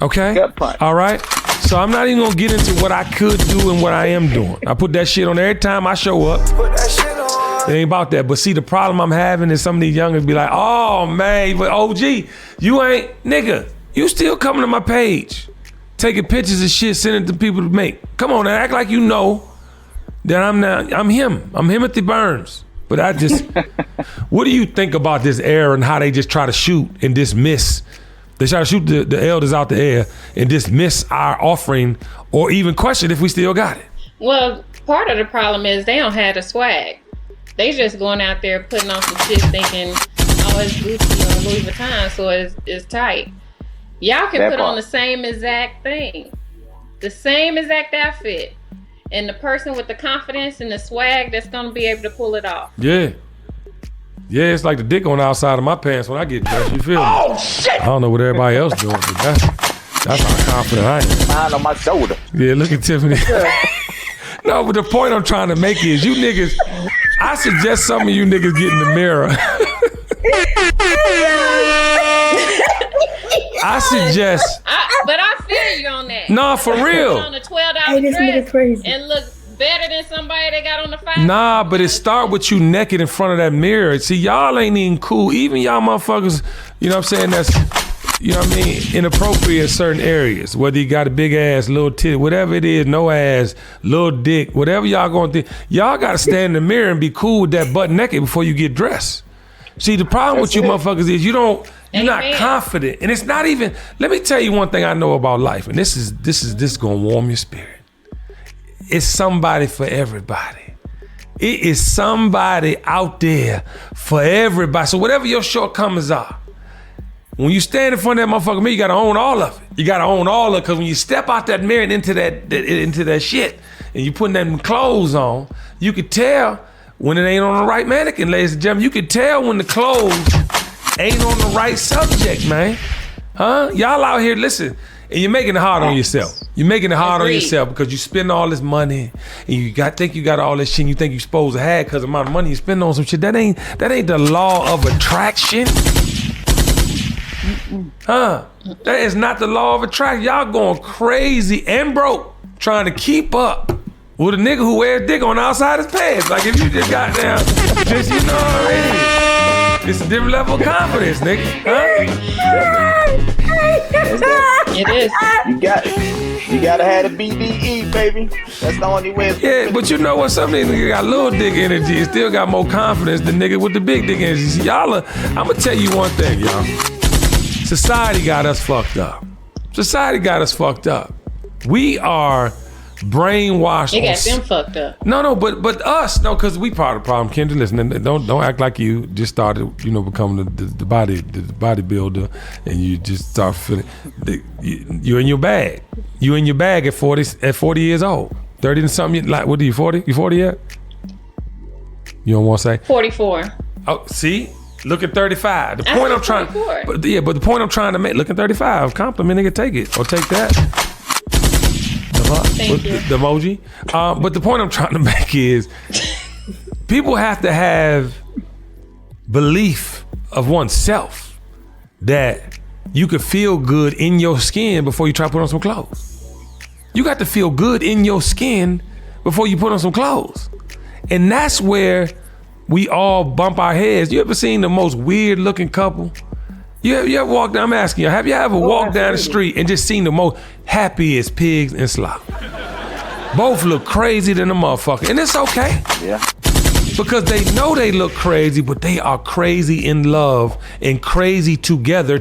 Okay? Good point. All right? So I'm not even going to get into what I could do and what I am doing. I put that shit on every time I show up. It ain't about that. But see, the problem I'm having is some of these youngers be like, oh, man, but OG, you ain't, nigga, you still coming to my page, taking pictures of shit, sending it to people to make. Come on, act like you know that I'm him. I'm Timothy Burns. But I just, what do you think about this era and how they just try to shoot and dismiss? They try to shoot the elders out the air and dismiss our offering or even question if we still got it. Well, part of the problem is they don't have the swag. They just going out there putting on some shit thinking, oh, it's Gucci or Louis Vuitton, so it's tight. Y'all can put on the same exact thing. The same exact outfit. And the person with the confidence and the swag that's going to be able to pull it off. Yeah. Yeah, it's like the dick on the outside of my pants when I get dressed. You feel me? Oh, shit! I don't know what everybody else doing, but that's how confident I am. Mine on my shoulder. Yeah, look at Tiffany. No, but the point I'm trying to make is you niggas, I suggest some of you niggas get in the mirror. I suggest. But I feel you on that. No, for real. On the $12 dress crazy. and look better than somebody that got on the $5. Nah, but it start with you naked in front of that mirror. See, y'all ain't even cool. Even y'all motherfuckers, you know what I'm saying, that's, you know what I mean, inappropriate in certain areas. Whether you got a big ass, little titty, whatever it is, no ass, little dick, whatever y'all going through, y'all got to stand in the mirror and be cool with that butt naked before you get dressed. See, the problem with you motherfuckers is you're not confident. And it's not even, let me tell you one thing I know about life, and this is gonna warm your spirit. It's somebody for everybody. It is somebody out there for everybody. So whatever your shortcomings are, when you stand in front of that motherfucker mirror, you gotta own all of it. You gotta own all of it, because when you step out that mirror and into that shit, and you putting them clothes on, you could tell when it ain't on the right mannequin, ladies and gentlemen. You could tell when the clothes ain't on the right subject, man. Huh? Y'all out here, listen, and you're making it hard on yourself. You're making it hard on yourself because you spend all this money and you think you got all this shit and you think you're supposed to have because of the amount of money you spend on some shit. That ain't the law of attraction. Huh? That is not the law of attraction. Y'all going crazy and broke trying to keep up with a nigga who wears dick on the outside his pants. Like if you just got down, just you know already. It's a different level of confidence, nigga. Huh? It is. You got it. You gotta have a BDE, baby. That's the only way. Yeah, but you know what? Some niggas got little dick energy and still got more confidence than nigga with the big dick energy. See, y'all, I'm gonna tell you one thing, y'all. Society got us fucked up. Society got us fucked up. We are brainwashed. They got them fucked up. No, but us, no, because we part of the problem. Kendra, listen, don't act like you just started, becoming the bodybuilder, and you just start feeling you're in your bag. You in your bag at 40 years old, 30 and something. Like, what are you, 40? You 40 yet? You don't want to say 44. Oh, see. Look at 35. The point I'm trying, but the point I'm trying to make. Look at 35. Compliment, nigga, take it or take that. Thank you. The emoji. But the point I'm trying to make is people have to have belief of oneself that you could feel good in your skin before you try to put on some clothes. You got to feel good in your skin before you put on some clothes. And that's where we all bump our heads. You ever seen the most weird looking couple? You ever walk down, I'm asking you, have you ever walked down the street and just seen the most happiest pigs and slop? Both look crazy than a motherfucker, and it's okay. Yeah. Because they know they look crazy, but they are crazy in love and crazy together.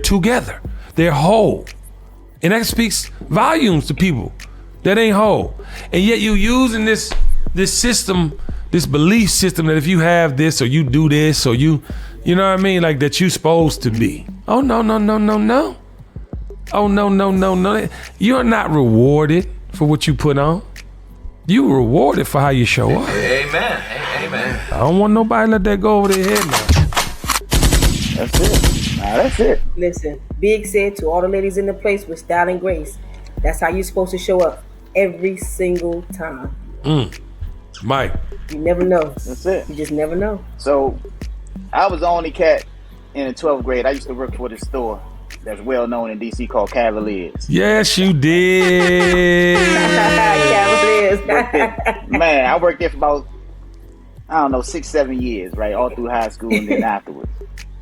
They're whole. And that speaks volumes to people that ain't whole. And yet you using this system, this belief system that if you have this or you do this or you know what I mean, like that you supposed to be. Oh, no. Oh, no. You're not rewarded for what you put on. You rewarded for how you show up. Amen. I don't want nobody to let that go over their head now. That's it. That's it. Listen, Big said to all the ladies in the place with style and grace, that's how you're supposed to show up every single time. Mike. You never know. That's it. You just never know. So, I was the only cat in the 12th grade. I used to work for this store that's well known in DC called Cavaliers. Yes, you did. Cavaliers. Man, I worked there for about, 6-7 years, right? All through high school and then afterwards,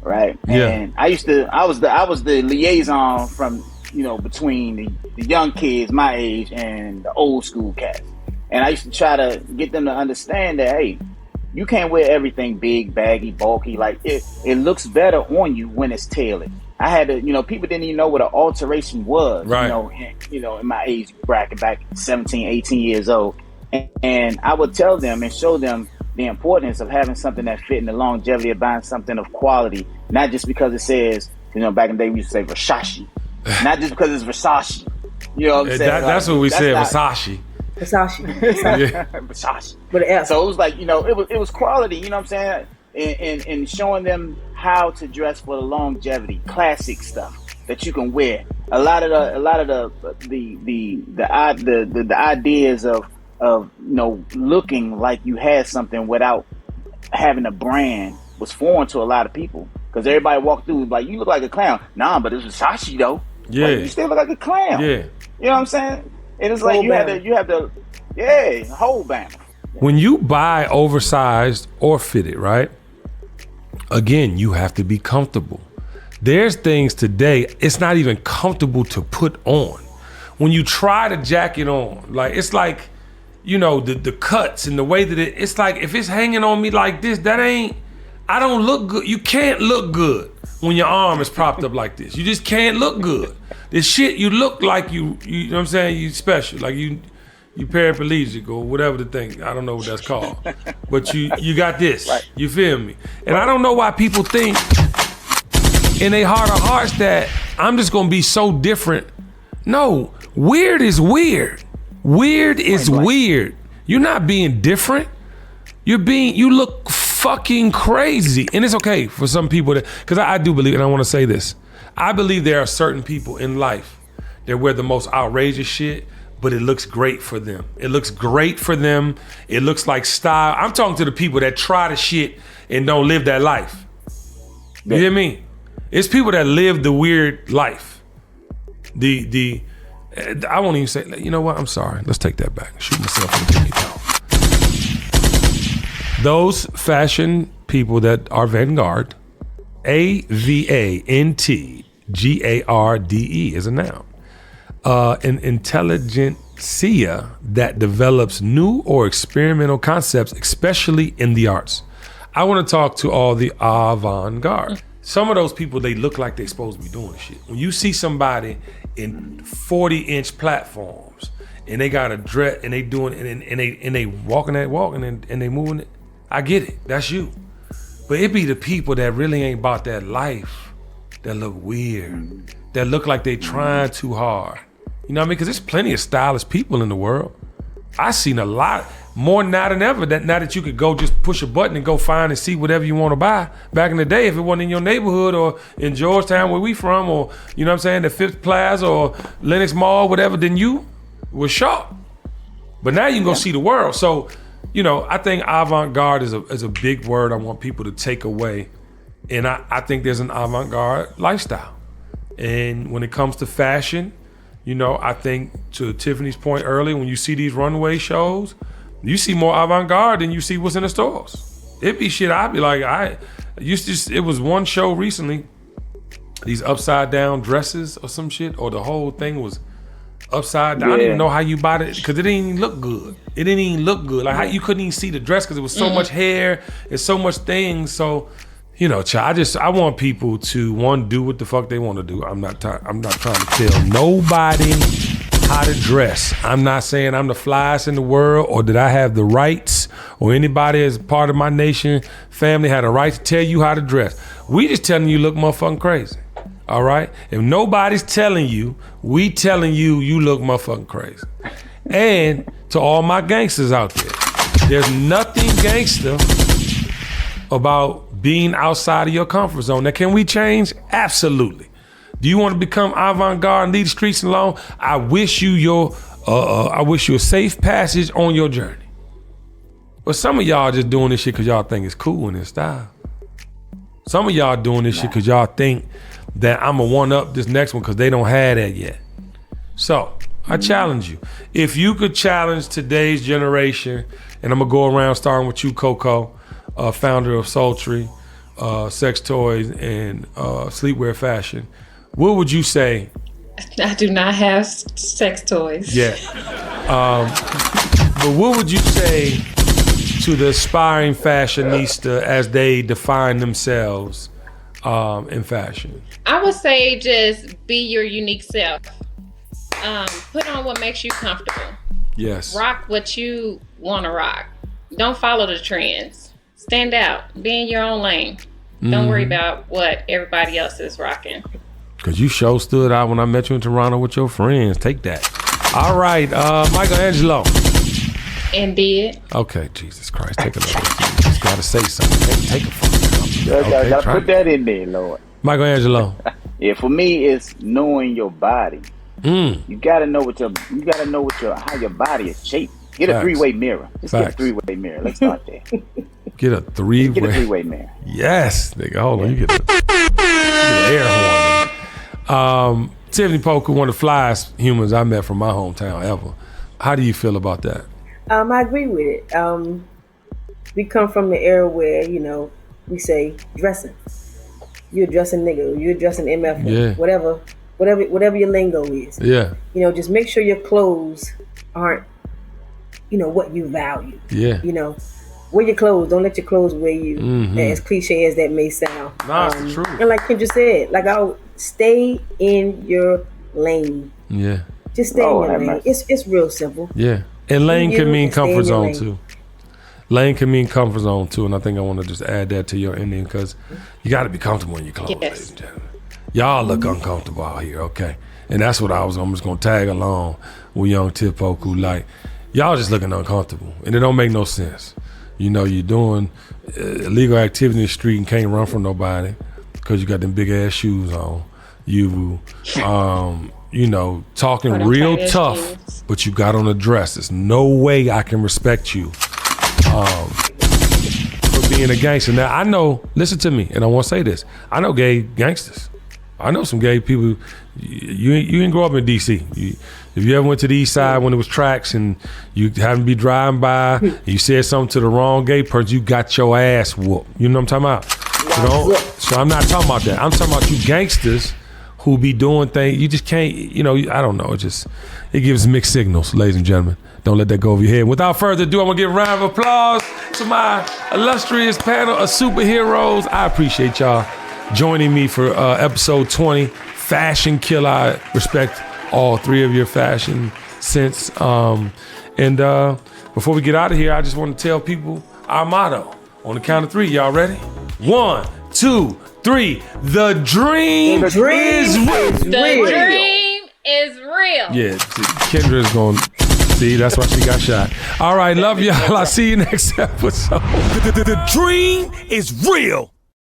right? Yeah. And I was the liaison from, between the young kids my age and the old school cats. And I used to try to get them to understand that, hey, You can't wear everything big, baggy, bulky. Like it looks better on you when it's tailored. I had to, people didn't even know what an alteration was, right. In my age bracket back 17, 18 years old. And I would tell them and show them the importance of having something that fit in the longevity of buying something of quality, not just because it says, back in the day we used to say Versace, not just because it's Versace. You know what I'm saying? That's what we said, Versace. Versace. Yeah. Versace. With an F. So it was like, it was quality, you know what I'm saying? And showing them how to dress for the longevity, classic stuff that you can wear. A lot of the ideas of looking like you had something without having a brand was foreign to a lot of people, because everybody walked through like, you look like a clown. Nah, but it's Versace though. Yeah, like, you still look like a clown. Yeah, you know what I'm saying? And it's like you have to whole band. When you buy oversized or fitted, right? Again, you have to be comfortable. There's things today, it's not even comfortable to put on. When you try the jacket on, like, it's like, the cuts and the way that it's like, if it's hanging on me like this, I don't look good. You can't look good when your arm is propped up like this. You just can't look good. This shit, you look like you know what I'm saying? You special, like you paraplegic or whatever the thing. I don't know what that's called. But you got this. Right. You feel me? And I don't know why people think in their heart of hearts that I'm just gonna be so different. No, weird is weird. Weird is weird. You're not being different. You look fucking crazy. And it's okay for some people because I do believe, and I want to say this, I believe there are certain people in life that wear the most outrageous shit, but it looks great for them. It looks great for them. It looks like style. I'm talking to the people that try the shit and don't live that life. You hear me? It's people that live the weird life. I won't even say, you know what? I'm sorry. Let's take that back. Shoot myself in the pinky toe. Those fashion people that are vanguard, AVANTGARDE is a noun. An intelligentsia that develops new or experimental concepts, especially in the arts. I want to talk to all the avant-garde. Some of those people, they look like they're supposed to be doing shit. When you see somebody in 40-inch platforms and they got a dress and they doing and they walking that walk and they moving it, I get it. That's you. But it be the people that really ain't about that life that look weird, that look like they trying too hard. You know what I mean? Because there's plenty of stylish people in the world. I've seen a lot, more now than ever, now that you could go just push a button and go find and see whatever you want to buy. Back in the day, if it wasn't in your neighborhood or in Georgetown where we from, or, you know what I'm saying, the Fifth Plaza or Lenox Mall, whatever, then you was sharp. But now you can go see the world. So, I think avant-garde is a big word I want people to take away. And I think there's an avant-garde lifestyle. And when it comes to fashion, I think, to Tiffany's point earlier, when you see these runway shows, you see more avant-garde than you see what's in the stores. It be shit I'd be like, it was one show recently, these upside down dresses or some shit, or the whole thing was upside down. Yeah. I don't even know how you bought it, because it didn't even look good. It didn't even look good. Like, how you couldn't even see the dress because it was so much hair and so much things. So, I want people to, one, do what the fuck they want to do. I'm not trying to tell nobody how to dress. I'm not saying I'm the flyest in the world or that I have the rights or anybody as part of my nation, family had a right to tell you how to dress. We just telling you look motherfucking crazy. All right? If nobody's telling you, we telling you look motherfucking crazy. And to all my gangsters out there, there's nothing gangster about being outside of your comfort zone. Now, can we change? Absolutely. Do you want to become avant-garde and lead the streets alone? I wish you a safe passage on your journey. But some of y'all just doing this shit because y'all think it's cool in this style. Some of y'all doing this shit because y'all think that I'm a one-up this next one because they don't have that yet. So, I challenge you. If you could challenge today's generation, and I'm going to go around starting with you, Coco, founder of Sultry, sex toys, and sleepwear fashion, what would you say? I do not have sex toys. Yeah. But what would you say to the aspiring fashionista as they define themselves in fashion? I would say just be your unique self. Put on what makes you comfortable. Yes. Rock what you want to rock. Don't follow the trends. Stand out. Be in your own lane. Don't worry about what everybody else is rocking. Because you sure stood out when I met you in Toronto with your friends. Take that. All right, Michelangelo. And did. Okay, Jesus Christ. Take another. You just got to say something. Take a fucking I gotta put that in there, Lord. Michelangelo. Yeah, for me, it's knowing your body. You gotta know how your body is shaped. Get a three-way mirror. Just get a three-way mirror. Let's start there. Get a three-way mirror. Yes, nigga. Hold on. You get an air horn. Tiffany Poku, one of the flyest humans I met from my hometown ever. How do you feel about that? I agree with it. We come from the era where, we say dressing. You're dressing nigga, you're dressing MF, whatever your lingo is. Yeah. Just make sure your clothes aren't, what you value. Yeah. Wear your clothes. Don't let your clothes wear you. As cliche as that may sound. Nah, it's the truth. And like Kendra said, I'll stay in your lane. Yeah. Just stay in your lane. It's real simple. Yeah. And lane can mean comfort zone too. Lane can mean comfort zone too, and I think I want to just add that to your ending because you got to be comfortable in your clothes, ladies and gentlemen. Y'all look uncomfortable out here, okay? And that's what I'm just gonna tag along with young Tip Poku. Like, y'all just looking uncomfortable, and it don't make no sense. You're doing illegal activity in the street and can't run from nobody because you got them big ass shoes on. Talking real tough, but you got on a dress. There's no way I can respect you for being a gangster. Now, I know, listen to me, and I want to say this. I know gay gangsters. I know some gay people. You didn't grow up in D.C. If you ever went to the east side when it was tracks and you happened to be driving by and you said something to the wrong gay person, you got your ass whooped. You know what I'm talking about? So I'm not talking about that. I'm talking about you gangsters who be doing things. You just can't, I don't know. It gives mixed signals, ladies and gentlemen. Don't let that go over your head. Without further ado, I'm going to give a round of applause to my illustrious panel of superheroes. I appreciate y'all joining me for episode 20, Fashion Killer. I respect all three of your fashion sense. And before we get out of here, I just want to tell people our motto. On the count of three, y'all ready? 1, 2, 3. The dream is real. The dream is real. Yeah, Kendra's going to see. That's why she got shot. All right, love y'all. I'll see you next episode. The dream is real.